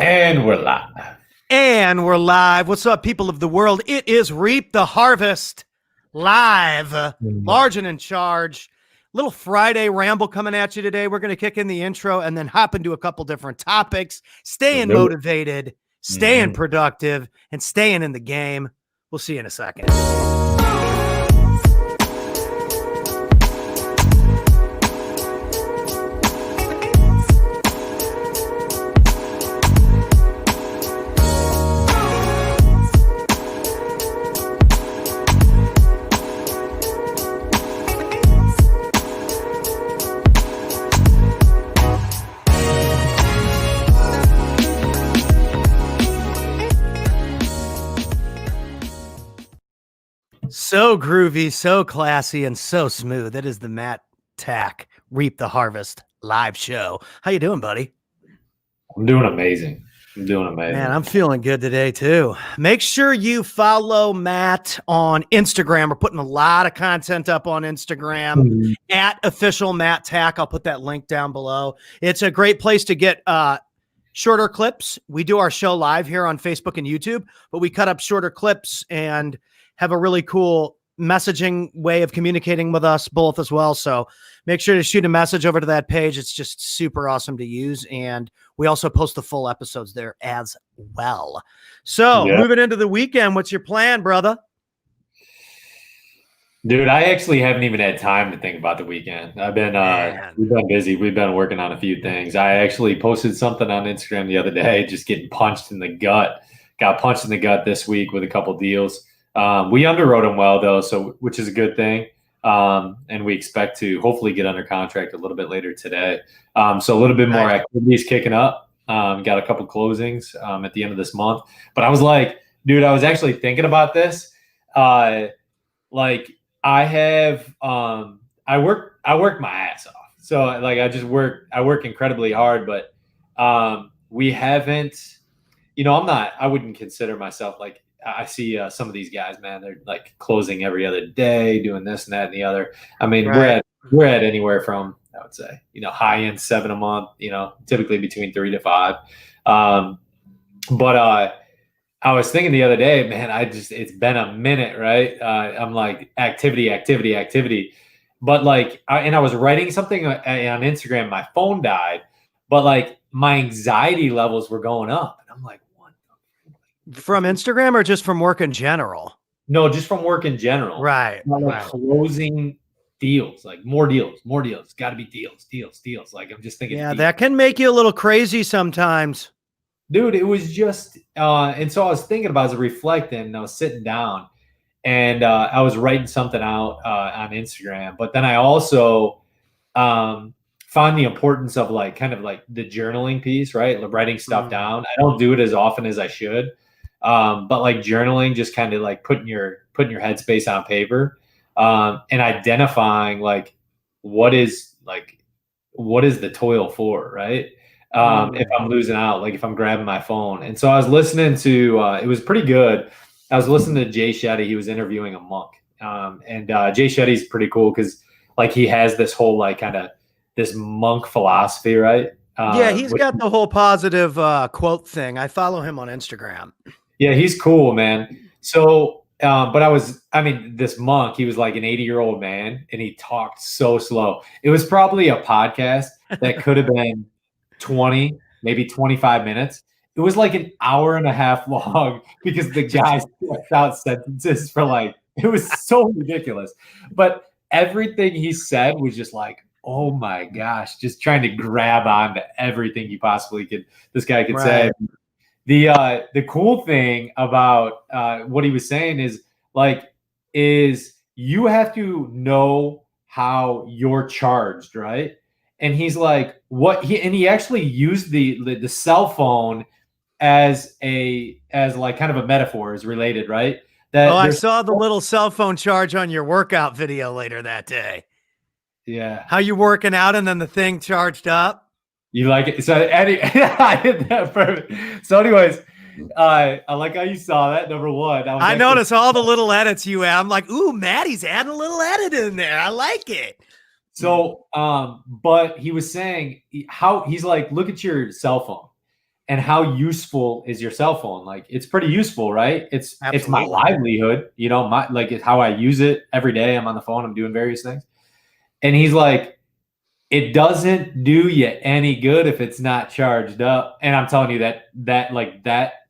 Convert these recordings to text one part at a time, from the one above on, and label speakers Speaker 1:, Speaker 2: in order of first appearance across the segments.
Speaker 1: And we're live.
Speaker 2: And we're live. What's up, people of the world? It is Reap the Harvest live. Large and in charge. Little Friday ramble coming at you today. We're going to kick in the intro and then hop into a couple different topics. Staying motivated, staying productive, and staying in the game. We'll see you in a second. So groovy, so classy, and so smooth. It is the Matt Tack Reap the Harvest live show. How you doing, buddy?
Speaker 1: I'm doing amazing.
Speaker 2: Man, I'm feeling good today, too. Make sure you follow Matt on Instagram. We're putting a lot of content up on Instagram at official Matt Tack. I'll put that link down below. It's a great place to get shorter clips. We do our show live here on Facebook and YouTube, but we cut up shorter clips and have a really cool messaging way of communicating with us both as well. So make sure to shoot a message over to that page. It's just super awesome to use. And we also post the full episodes there as well. So moving into the weekend, what's your plan, brother?
Speaker 1: Dude, I actually haven't even had time to think about the weekend. We've been busy. We've been working on a few things. I actually posted something on Instagram the other day, just getting punched in the gut. Got punched in the gut this week with a couple deals. We underwrote them well, though, which is a good thing. And we expect to hopefully get under contract a little bit later today. So a little bit more activities kicking up. Got a couple closings at the end of this month. But I was like, dude, I was actually thinking about this. Like I have, I work my ass off. So like I work incredibly hard, but we haven't, I wouldn't consider myself like, I see some of these guys, man, they're like closing every other day, doing this and that and the other. I mean, we're at anywhere from, I would say, high end 7 a month, typically between 3 to 5. But I was thinking the other day, man, it's been a minute, right? I'm like activity. But like, I was writing something on Instagram, my phone died, but like my anxiety levels were going up. And I'm like,
Speaker 2: from Instagram or just from work in general?
Speaker 1: No, just from work in general.
Speaker 2: Right.
Speaker 1: Closing deals, like more deals. Got to be deals. Like I'm just thinking.
Speaker 2: Yeah, that can make you a little crazy sometimes.
Speaker 1: Dude, it was just, and so I was thinking about it, I was reflecting, and I was sitting down, and I was writing something out on Instagram, but then I also found the importance of like kind of like the journaling piece, right? Like writing stuff down. I don't do it as often as I should. But like journaling, just kind of like putting your headspace on paper, and identifying like what is the toil for, right? If I'm losing out, like if I'm grabbing my phone. And so I was listening to, it was pretty good. I was listening to Jay Shetty. He was interviewing a monk. And Jay Shetty's pretty cool because like he has this whole like kind of this monk philosophy, right?
Speaker 2: Yeah, he's got the whole positive quote thing. I follow him on Instagram.
Speaker 1: Yeah, he's cool, man. So, but this monk, he was like an 80-year-old man, and he talked so slow. It was probably a podcast that could have been 20, maybe 25 minutes. It was like an hour and a half long because the guy left out sentences for like, it was so ridiculous. But everything he said was just like, oh my gosh, just trying to grab onto everything this guy could say. The cool thing about what he was saying is you have to know how you're charged, right? And he's like, he actually used the cell phone as like kind of a metaphor, is related, right?
Speaker 2: I saw the little cell phone charge on your workout video later that day.
Speaker 1: Yeah.
Speaker 2: How you working out and then the thing charged up?
Speaker 1: You like it? So I did that perfect. So anyways, I like how you saw that, number one.
Speaker 2: I noticed all the little edits you add. I'm like, ooh, Maddie's adding a little edit in there. I like it.
Speaker 1: So, but he was saying how he's like, look at your cell phone. and how useful is your cell phone? Like, it's pretty useful, right? It's my livelihood, you know, it's how I use it every day. I'm on the phone, I'm doing various things. And he's like, it doesn't do you any good if it's not charged up. And I'm telling you that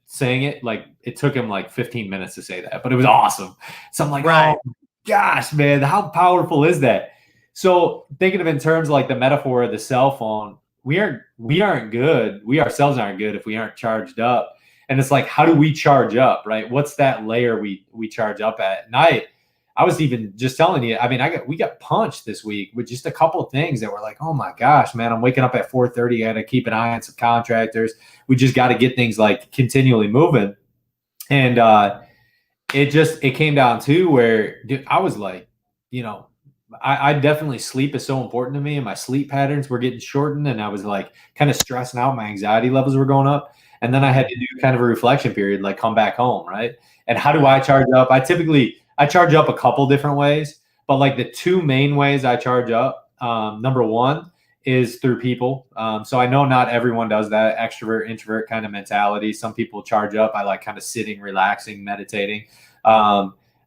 Speaker 1: saying it, like, it took him like 15 minutes to say that, but it was awesome. So I'm like,
Speaker 2: right.
Speaker 1: Oh gosh, man, how powerful is that? So thinking of in terms of like the metaphor of the cell phone, we aren't good. We ourselves aren't good if we aren't charged up. And it's like, how do we charge up, right? What's that layer we charge up at night? I was even just telling you, I mean, we got punched this week with just a couple of things that were like, oh my gosh, man, I'm waking up at 4:30. I got to keep an eye on some contractors. We just got to get things like continually moving. And it came down to where, dude, I was like, you know, I definitely, sleep is so important to me, and my sleep patterns were getting shortened, and I was like kind of stressing out. My anxiety levels were going up. And then I had to do kind of a reflection period, like come back home, right? And how do I charge up? I charge up a couple different ways, but like the two main ways I charge up, number one is through people. So I know not everyone does that extrovert, introvert kind of mentality. Some people charge up. I like kind of sitting, relaxing, meditating.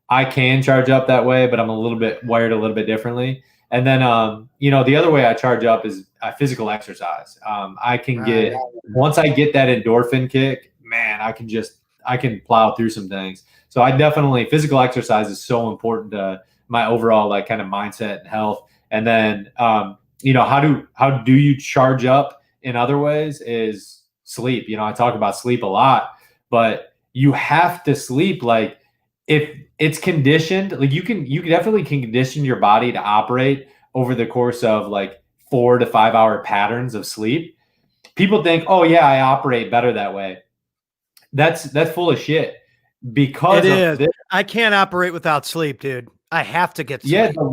Speaker 1: I can charge up that way, but I'm wired a little bit differently. And then, the other way I charge up is physical exercise. I can once I get that endorphin kick, man, I can plow through some things. So physical exercise is so important to my overall like kind of mindset and health. And then, how do you charge up in other ways is sleep. I talk about sleep a lot, but you have to sleep. Like, if it's conditioned, like you definitely can condition your body to operate over the course of like 4 to 5 hour patterns of sleep. People think, oh yeah, I operate better that way. That's full of shit. Because
Speaker 2: I can't operate without sleep, dude. I have to get sleep.
Speaker 1: Yeah, the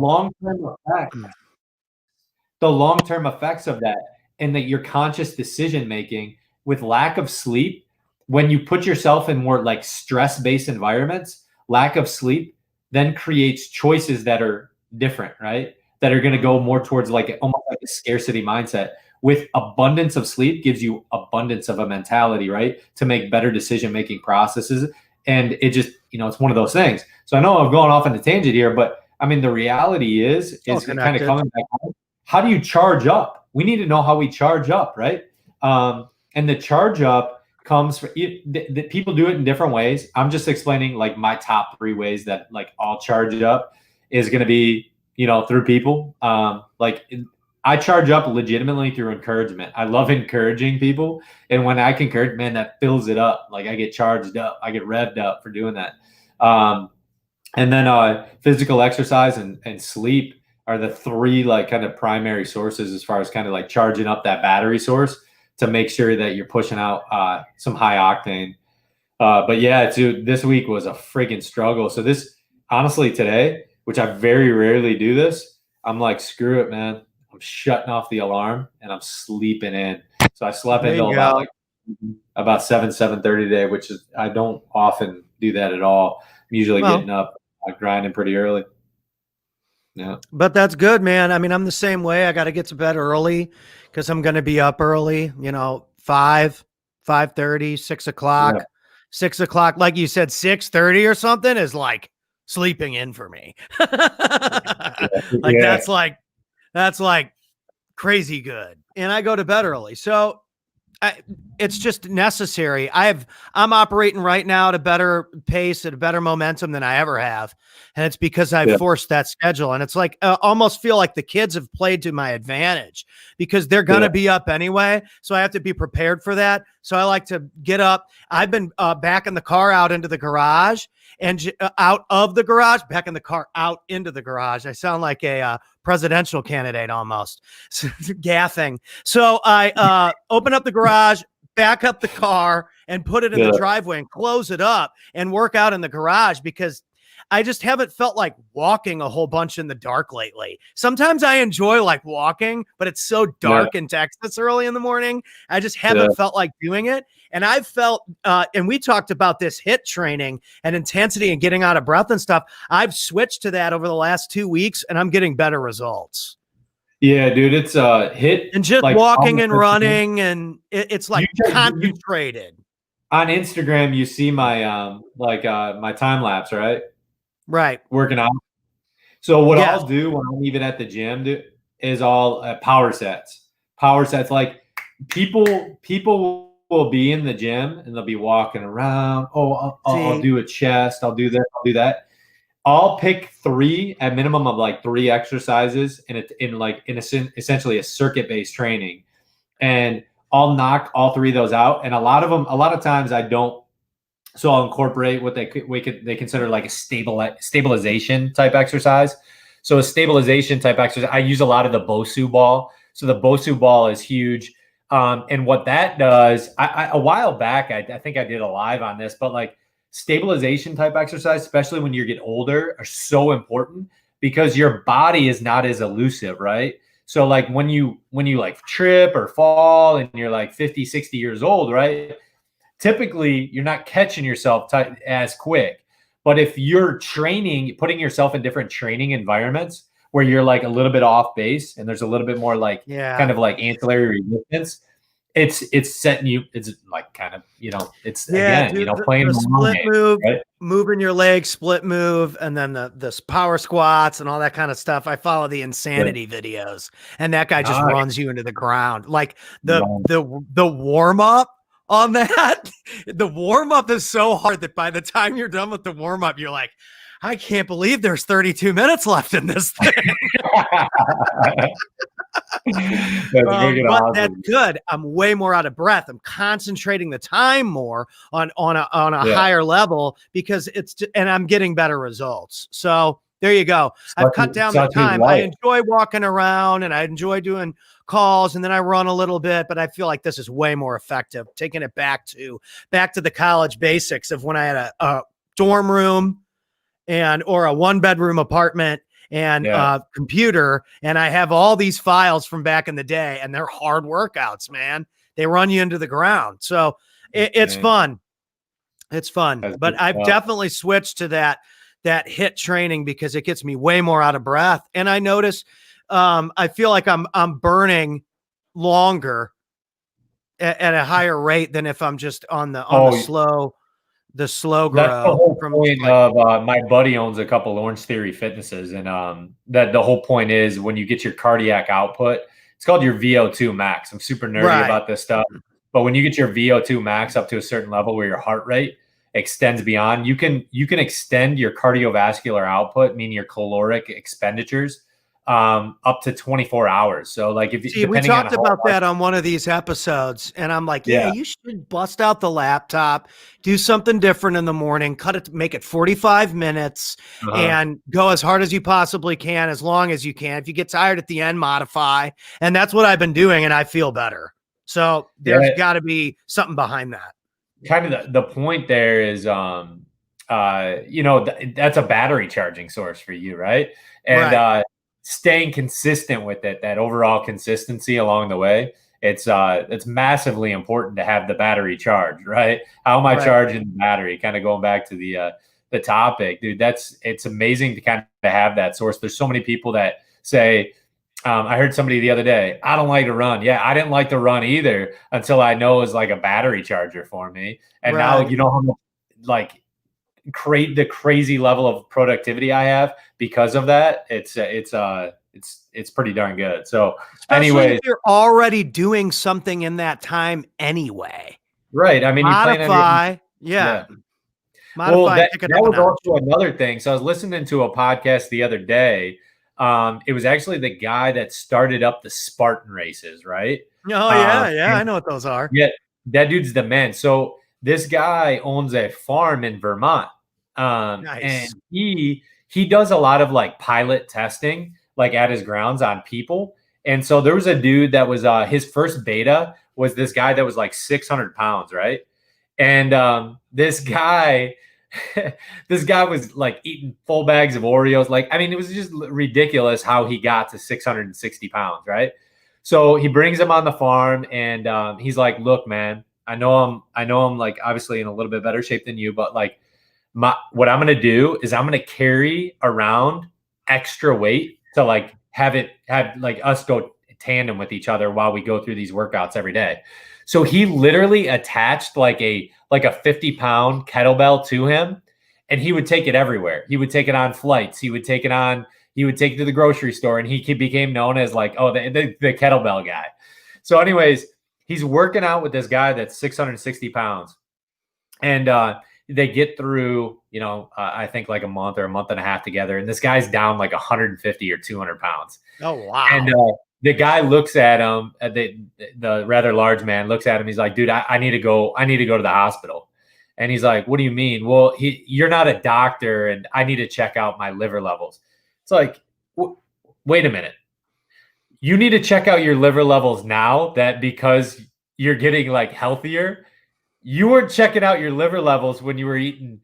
Speaker 1: long-term effects of that, and that your conscious decision making with lack of sleep, when you put yourself in more like stress-based environments, lack of sleep then creates choices that are different, right? That are going to go more towards almost like a scarcity mindset. With abundance of sleep gives you abundance of a mentality, right? To make better decision-making processes. And it just, it's one of those things. So I know I'm going off on a tangent here, but I mean, the reality is kind of coming back home. How do you charge up? We need to know how we charge up, right? And the charge up comes from people do it in different ways. I'm just explaining like my top 3 ways that like I'll charge up is going to be, through people. I charge up legitimately through encouragement. I love encouraging people. And when I can encourage, man, that fills it up. Like I get charged up. I get revved up for doing that. And then physical exercise and sleep are the 3 like kind of primary sources as far as kind of like charging up that battery source to make sure that you're pushing out some high octane. But yeah, dude, this week was a freaking struggle. So honestly today, which I very rarely do this, I'm like, screw it, man. I'm shutting off the alarm and I'm sleeping in. So I slept until about 7:30 today, which is, I don't often do that at all. I'm usually getting up, grinding pretty early. Yeah.
Speaker 2: But that's good, man. I mean, I'm the same way. I got to get to bed early because I'm going to be up early, 5:30, 6 o'clock. Yeah. 6 o'clock, like you said, 6:30 or something is like sleeping in for me. That's like crazy good. And I go to bed early. So it's just necessary. I'm operating right now at a better pace, at a better momentum than I ever have. And it's because I've forced that schedule. And it's like, almost feel like the kids have played to my advantage because they're going to be up anyway. So I have to be prepared for that. So I like to get up. I've been backing the car out into the garage and out of the garage, backing the car out into the garage. I sound like a presidential candidate almost. Gaffing. So I open up the garage, back up the car and put it in the driveway and close it up and work out in the garage because I just haven't felt like walking a whole bunch in the dark lately. Sometimes I enjoy like walking, but it's so dark in Texas early in the morning. I just haven't felt like doing it. And I've felt, and we talked about this HIIT training and intensity and getting out of breath and stuff. I've switched to that over the last 2 weeks and I'm getting better results.
Speaker 1: Yeah, dude, it's hit
Speaker 2: and just
Speaker 1: like
Speaker 2: walking and running, and it's like concentrated.
Speaker 1: On Instagram, you see my my time lapse, right?
Speaker 2: Right.
Speaker 1: Working out. So what
Speaker 2: Yes.
Speaker 1: I'll do when I'm even at the gym is all power sets. Power sets, like people will be in the gym and they'll be walking around. Oh, I'll do a chest. I'll do this. I'll do that. I'll pick three at minimum of like three exercises in essentially a circuit based training, and I'll knock all three of those out. And a lot of times I don't. So I'll incorporate what they consider like a stabilization type exercise. So a stabilization type exercise, I use a lot of the Bosu ball. So the Bosu ball is huge. And what that does, a while back, I think I did a live on this, but like stabilization type exercise, especially when you get older, are so important because your body is not as elusive, right? So like when you like trip or fall and you're like 50, 60 years old, right? Typically you're not catching yourself as quick. But if you're training, putting yourself in different training environments where you're like a little bit off base and there's a little bit more like kind of like ancillary resistance, it's setting you, it's like kind of, it's again,
Speaker 2: dude,
Speaker 1: playing
Speaker 2: the split move,
Speaker 1: right?
Speaker 2: Moving your legs, split move, and then the power squats and all that kind of stuff. I follow the Insanity videos, and that guy just runs you into the ground. Like the warm up on that, the warm up is so hard that by the time you're done with the warm up, you're like, I can't believe there's 32 minutes left in this thing. But that's good. I'm way more out of breath. I'm concentrating the time more on a higher level because and I'm getting better results. So there you go. I've cut down the time. I enjoy walking around and I enjoy doing calls, and then I run a little bit, but I feel like this is way more effective. Taking it back to the college basics of when I had a dorm room or a 1-bedroom apartment and a computer, and I have all these files from back in the day, and they're hard workouts, man. They run you into the ground. So it's fun. It's fun. But I've definitely switched to that HIIT training because it gets me way more out of breath. And I notice I feel like I'm burning longer at a higher rate than if I'm just on the slow grow.
Speaker 1: That's the whole point of my buddy owns a couple Orange Theory Fitnesses, and that the whole point is when you get your cardiac output, it's called your VO2 max. I'm super nerdy about this stuff, but when you get your VO2 max up to a certain level where your heart rate extends beyond, you can extend your cardiovascular output, meaning your caloric expenditures, up to 24 hours. So like
Speaker 2: we talked about that on one of these episodes, and I'm like, you should bust out the laptop, do something different in the morning, make it 45 minutes and go as hard as you possibly can, as long as you can. If you get tired at the end, modify. And that's what I've been doing, and I feel better. So there's got to be something behind that.
Speaker 1: Kind of the point there is, that's a battery charging source for you, right? And staying consistent with it, that overall consistency along the way, it's massively important to have the battery charged, right? How am I charging the battery? Kind of going back to the topic, dude, it's amazing to kind of have that source. There's so many people that say, I heard somebody the other day, I don't like to run. Yeah, I didn't like to run either until I know it was like a battery charger for me. And now you know how much like create the crazy level of productivity I have because of that. It's pretty darn good. So anyway,
Speaker 2: if you're already doing something in that time anyway,
Speaker 1: right? I mean,
Speaker 2: modify,
Speaker 1: modify. Well, that was also another thing. So I was listening to a podcast the other day. It was actually the guy that started up the Spartan races, right?
Speaker 2: Oh I know what those are.
Speaker 1: Yeah, that dude's the man. So this guy owns a farm in Vermont, and he does a lot of like pilot testing, like at his grounds on people. And so there was a dude that was his first beta was this guy that was like 600 pounds, right? And this guy was like eating full bags of Oreos. Like, I mean, it was just ridiculous how he got to 660 pounds, right? So he brings him on the farm, and he's like, "Look, man, I know I'm like obviously in a little bit better shape than you, but like what I'm gonna do is I'm gonna carry around extra weight to like have like us go tandem with each other while we go through these workouts every day. So he literally attached like a 50-pound kettlebell to him, and he would take it everywhere. He would take it on flights. He would take it to the grocery store, and he became known as like, oh, the kettlebell guy. So anyways, he's working out with this guy that's 660 pounds. And they get through, I think like a month or a month and a half together. And this guy's down like 150 or 200 pounds.
Speaker 2: Oh, wow.
Speaker 1: And the guy looks at him, the rather large man looks at him. He's like, dude, I need to go to the hospital. And he's like, what do you mean? Well, you're not a doctor, and I need to check out my liver levels. It's like, wait a minute. You need to check out your liver levels now, that because you're getting like healthier. You weren't checking out your liver levels when you were eating,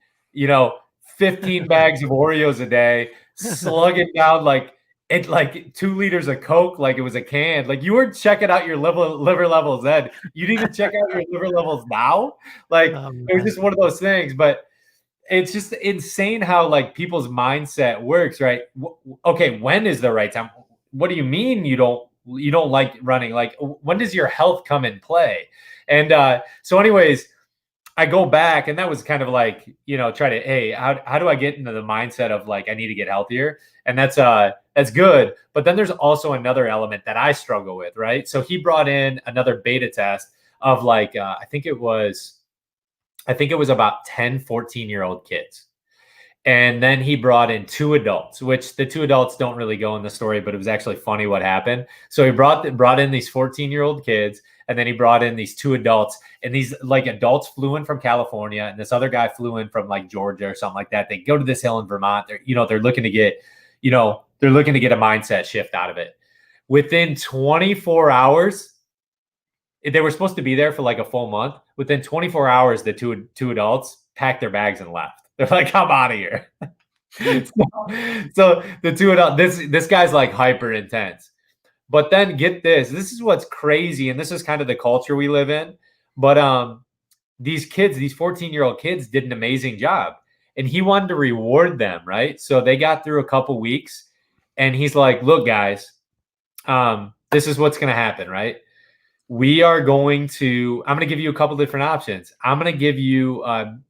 Speaker 1: 15 bags of Oreos a day, slugging down like 2 liters of Coke like it was a can. Like, you weren't checking out your liver levels then. You need to check out your liver levels now. Like, it was just one of those things. But it's just insane how like people's mindset works, right? Okay, when is the right time? What do you mean you don't like running? Like, when does your health come in play? And so anyways, I go back, and that was kind of like, try to, hey, how do I get into the mindset of like, I need to get healthier? And that's good. But then there's also another element that I struggle with, right? So he brought in another beta test of like, I think it was about 10, 14-year-old kids. And then he brought in 2 adults, which the 2 adults don't really go in the story, but it was actually funny what happened. So he brought in these 14-year-old kids, and then he brought in these 2 adults, and these like adults flew in from California, and this other guy flew in from like Georgia or something like that. They go to this hill in Vermont. They're looking to get, a mindset shift out of it. Within 24 hours, they were supposed to be there for like a full month. Within 24 hours, the two adults packed their bags and left. They're like, I'm out of here. so the 2 adults, this guy's like hyper intense. But then get this is what's crazy. And this is kind of the culture we live in. But these 14-year-old kids did an amazing job. And he wanted to reward them, right? So they got through a couple weeks, and he's like, look, guys, this is what's going to happen, right? I'm going to give you a couple different options. I'm going to give you,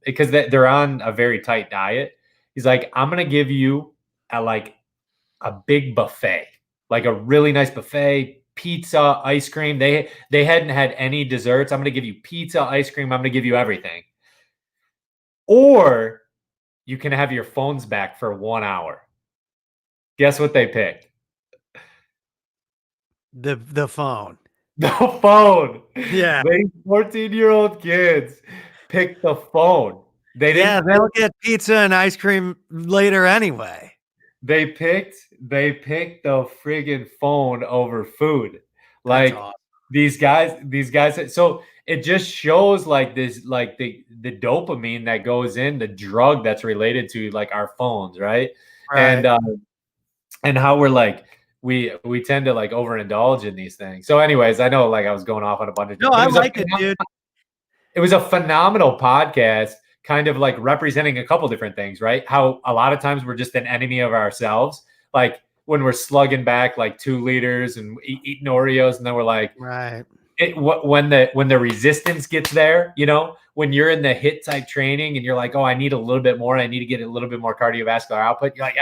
Speaker 1: because they're on a very tight diet. He's like, I'm going to give you a big buffet, like a really nice buffet, pizza, ice cream. They hadn't had any desserts. I'm going to give you pizza, ice cream. I'm going to give you everything. Or you can have your phones back for 1 hour. Guess what they picked?
Speaker 2: The phone.
Speaker 1: The phone.
Speaker 2: Yeah.
Speaker 1: They 14-year-old kids picked the phone.
Speaker 2: They'll get pizza and ice cream later anyway.
Speaker 1: They picked the friggin' phone over food. Like, awesome. These guys. So it just shows like this, like the dopamine that goes in, the drug that's related to like our phones, right? And how we're like, we tend to like overindulge in these things. So anyways, I know like I was going off on a bunch of
Speaker 2: No, I like it, dude.
Speaker 1: It was a phenomenal podcast, kind of like representing a couple different things, right? How a lot of times we're just an enemy of ourselves. Like when we're slugging back like 2 liters and eating Oreos, and then we're like,
Speaker 2: right.
Speaker 1: When the resistance gets there, when you're in the HIIT type training and you're like, oh, I need a little bit more. I need to get a little bit more cardiovascular output. You're like,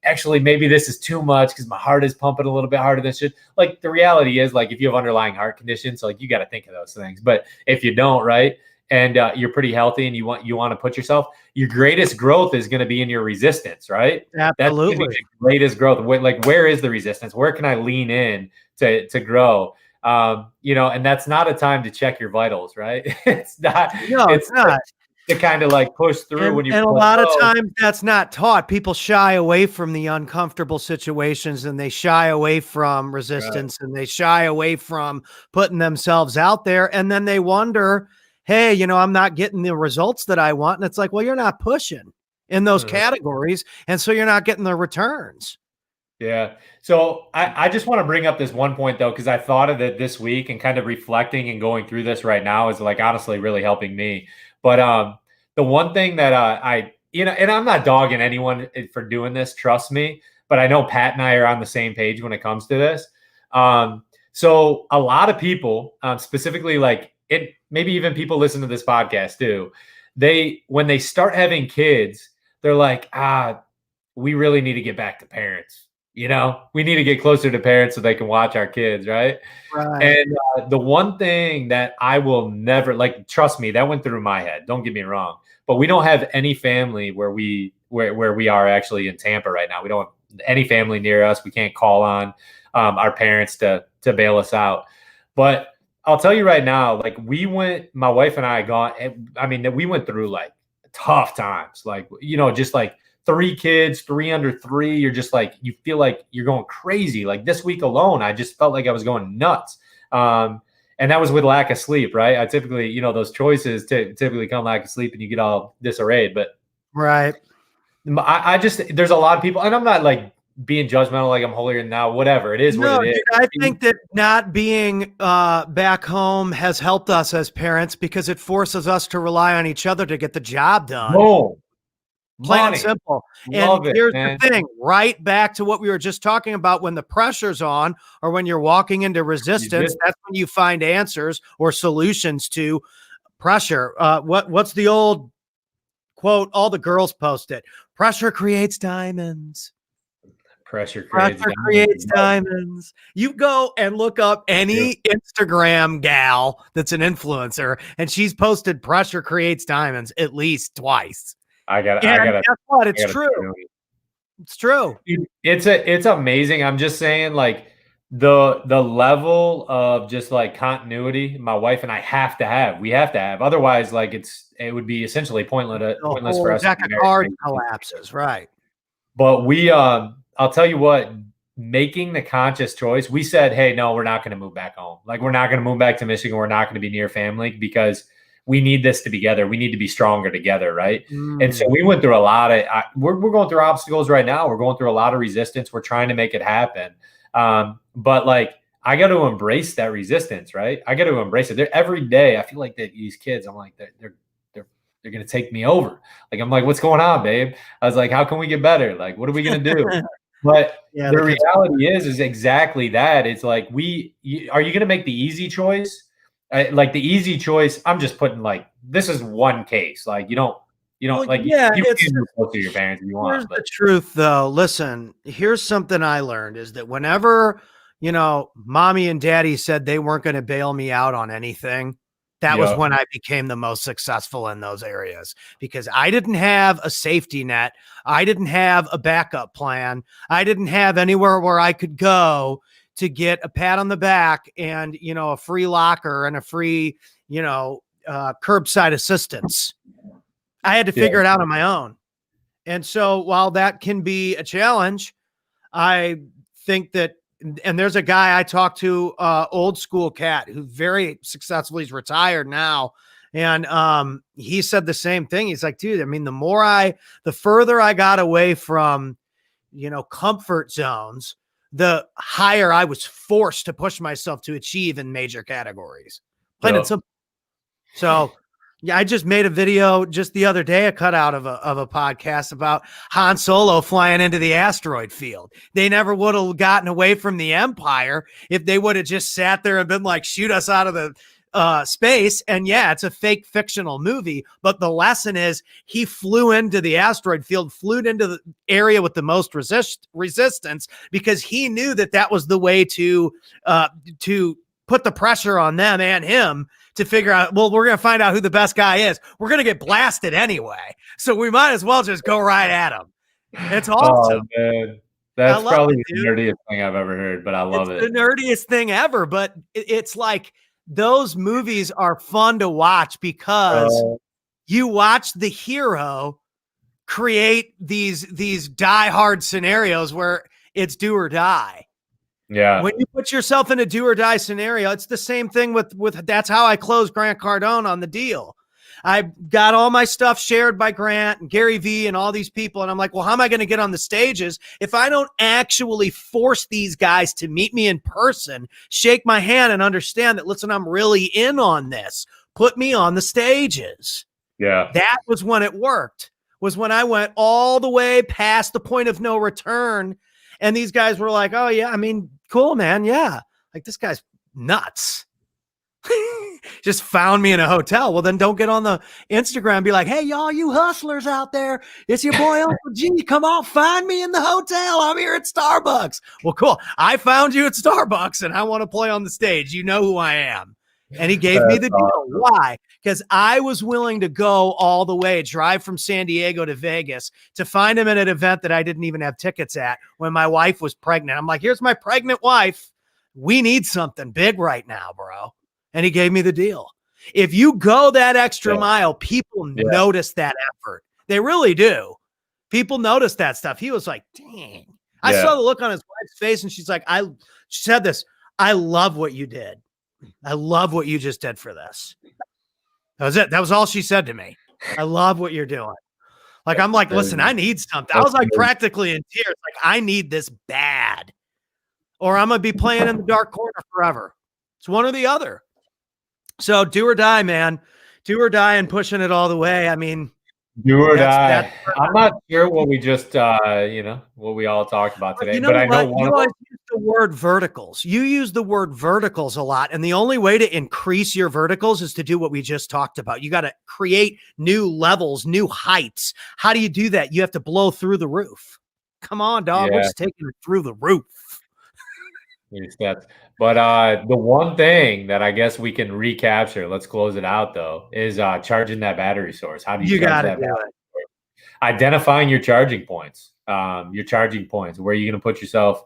Speaker 1: actually, maybe this is too much because my heart is pumping a little bit harder than it should. Like, the reality is, like, if you have underlying heart conditions, like, you got to think of those things. But if you don't, right, and you're pretty healthy and you want to put yourself, your greatest growth is going to be in your resistance, right?
Speaker 2: Absolutely.
Speaker 1: That's the greatest growth. Like, where is the resistance? Where can I lean in to grow? And that's not a time to check your vitals, right? It's not.
Speaker 2: No, it's not.
Speaker 1: To kind of like push through when you.
Speaker 2: And a lot of times that's not taught. People shy away from the uncomfortable situations, and they shy away from resistance, right. And they shy away from putting themselves out there. And then they wonder, hey, I'm not getting the results that I want. And it's like, well, you're not pushing in those categories. And so you're not getting the returns.
Speaker 1: Yeah. So I just want to bring up this one point though, because I thought of it this week, and kind of reflecting and going through this right now is like honestly really helping me. But the one thing that and I'm not dogging anyone for doing this, trust me, but but I know Pat and I are on the same page when it comes to this. So a lot of people, specifically like it, maybe even people listen to this podcast too. When they start having kids, they're like, we really need to get back to parents. You know, we need to get closer to parents so they can watch our kids, right?
Speaker 2: Right.
Speaker 1: And the one thing that I will never, like, trust me, that went through my head. Don't get me wrong, but we don't have any family where we are actually in Tampa right now. We don't have any family near us. We can't call on our parents to bail us out. But I'll tell you right now, like my wife and I we went through like tough times, like, you know, just like 3 kids, 3 under 3. You're just like, you feel like you're going crazy. Like this week alone, I just felt like I was going nuts. And that was with lack of sleep, right? I typically, you know, those choices typically come lack of sleep and you get all disarrayed. But
Speaker 2: right.
Speaker 1: I just, there's a lot of people, and I'm not like being judgmental, like I'm holier than thou, whatever. It is what it is.
Speaker 2: Dude, I think that not being back home has helped us as parents because it forces us to rely on each other to get the job done.
Speaker 1: Boom.
Speaker 2: Plain and simple.
Speaker 1: Love
Speaker 2: and here's the thing, right back to what we were just talking about, when the pressure's on or when you're walking into resistance, that's when you find answers or solutions to pressure. What's the old quote? All the girls post it. Pressure creates diamonds.
Speaker 1: Pressure
Speaker 2: creates diamonds. You go and look up any Instagram gal that's an influencer, and she's posted pressure creates diamonds at least twice.
Speaker 1: I got
Speaker 2: guess what? It's true. It's true.
Speaker 1: It's amazing. I'm just saying, like, the level of just like continuity my wife and I have to have. Otherwise, like, it would be essentially pointless for us.
Speaker 2: Deck of cards collapses, right?
Speaker 1: But I'll tell you what, making the conscious choice, we said, hey, no, we're not going to move back home. Like, we're not going to move back to Michigan. We're not going to be near family because we need this to be together. We need to be stronger together, right? And so we went through a lot of we're going through obstacles right now. We're going through a lot of resistance. We're trying to make it happen. But like, I got to embrace that resistance, right? I got to embrace it. Every day I feel like that these kids, I'm like, they're going to take me over. Like, I'm like, what's going on, babe? I was like, how can we get better? Like, what are we going to do? But the reality is exactly that. It's like, are you going to make the easy choice? Like the easy choice, I'm just putting like, this is one case. Like, you don't like, you can move close to your parents if you want.
Speaker 2: Here's the truth though. Listen, here's something I learned is that whenever, you know, mommy and daddy said they weren't going to bail me out on anything, that was when I became the most successful in those areas, because I didn't have a safety net. I didn't have a backup plan. I didn't have anywhere where I could go to get a pat on the back and, you know, a free locker and a free, you know, curbside assistance. I had to figure it out on my own. And so while that can be a challenge, I think that, and there's a guy I talked to, old school cat, who very successfully is retired now. And he said the same thing. He's like, dude, I mean, the further I got away from, you know, comfort zones, the higher I was forced to push myself to achieve in major categories. Plain and simple. So yeah, I just made a video just the other day, a cutout of a podcast about Han Solo flying into the asteroid field. They never would have gotten away from the Empire if they would have just sat there and been like, shoot us out of the space. And yeah, it's a fake fictional movie, but the lesson is he flew into the asteroid field, flew into the area with the most resistance, because he knew that was the way to put the pressure on them and him to figure out, well, we're going to find out who the best guy is. We're going to get blasted anyway, so we might as well just go right at him. It's awesome.
Speaker 1: Oh, man. That's probably the nerdiest thing I've ever heard, but I love it.
Speaker 2: The nerdiest thing ever, but it's like, those movies are fun to watch because you watch the hero create these die-hard scenarios where it's do or die.
Speaker 1: Yeah.
Speaker 2: When you put yourself in a do or die scenario, it's the same thing with that's how I closed Grant Cardone on the deal. I got all my stuff shared by Grant and Gary Vee and all these people. And I'm like, well, how am I going to get on the stages if I don't actually force these guys to meet me in person, shake my hand and understand that, listen, I'm really in on this. Put me on the stages.
Speaker 1: Yeah.
Speaker 2: That was when it worked, was when I went all the way past the point of no return And these guys were like, oh yeah, I mean, cool, man. Yeah. Like this guy's nuts. Just found me in a hotel. Well, then don't get on the Instagram and be like, hey, y'all, you hustlers out there. It's your boy, Uncle G. Come on, find me in the hotel. I'm here at Starbucks. Well, cool. I found you at Starbucks and I want to play on the stage. You know who I am. And he gave me the deal. Awesome. Why? Because I was willing to go all the way, drive from San Diego to Vegas to find him at an event that I didn't even have tickets at when my wife was pregnant. I'm like, here's my pregnant wife. We need something big right now, bro. And he gave me the deal. If you go that extra mile, people notice that effort. They really do. People notice that stuff. He was like, dang. I saw the look on his wife's face and she's like, she said this, I love what you did. I love what you just did for this. That was it. That was all she said to me. I love what you're doing. Like, I'm like, listen, I need something. I was like practically in tears. Like, I need this bad or I'm going to be playing in the dark corner forever. It's one or the other. So do or die, man. Do or die and pushing it all the way. I mean,
Speaker 1: do or die. I'm not sure what we just, what we all talked about today. But I know
Speaker 2: you always use the word verticals. You use the word verticals a lot. And the only way to increase your verticals is to do what we just talked about. You got to create new levels, new heights. How do you do that? You have to blow through the roof. Come on, dog. We're just taking it through the roof.
Speaker 1: But the one thing that I guess we can recapture, let's close it out though, is charging that battery source. How do you charge that battery source? Identifying your charging points. Where are you going to put yourself,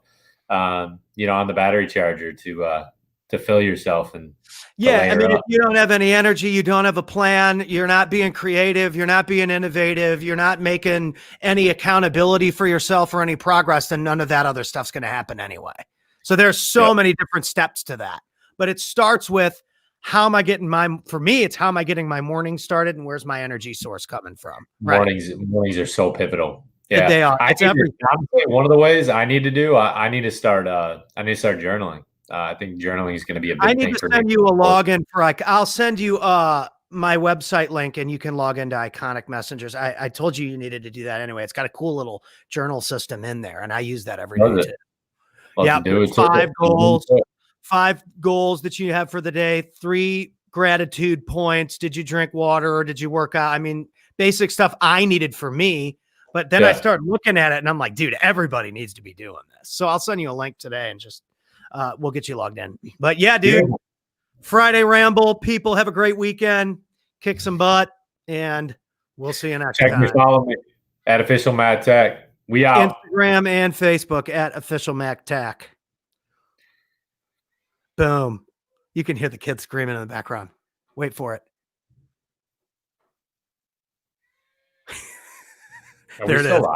Speaker 1: on the battery charger to fill yourself and
Speaker 2: I mean, if you don't have any energy, you don't have a plan, you're not being creative, you're not being innovative, you're not making any accountability for yourself or any progress, then none of that other stuff's going to happen anyway. So there's so many different steps to that, but it starts with how am I getting for me, it's how am I getting my morning started and where's my energy source coming from? Right?
Speaker 1: Mornings are so pivotal.
Speaker 2: Yeah, they are.
Speaker 1: One of the ways I need to do, I need to start journaling. I think journaling is going to be a big thing.
Speaker 2: I need to send you a login I'll send you my website link and you can log into Iconic Messengers. I told you needed to do that anyway. It's got a cool little journal system in there and I use that every day too. Yeah, 5 goals that you have for the day, 3 gratitude points. Did you drink water or did you work out? I mean, basic stuff I needed for me, but then I started looking at it and I'm like, dude, everybody needs to be doing this. So I'll send you a link today and just, we'll get you logged in. But yeah, dude, Friday Ramble, people have a great weekend, kick some butt, and we'll see you next time.
Speaker 1: Follow me at Official Matt Tech. We out.
Speaker 2: Instagram and Facebook at Official Mac Tech. Boom. You can hear the kids screaming in the background. Wait for it. There it is.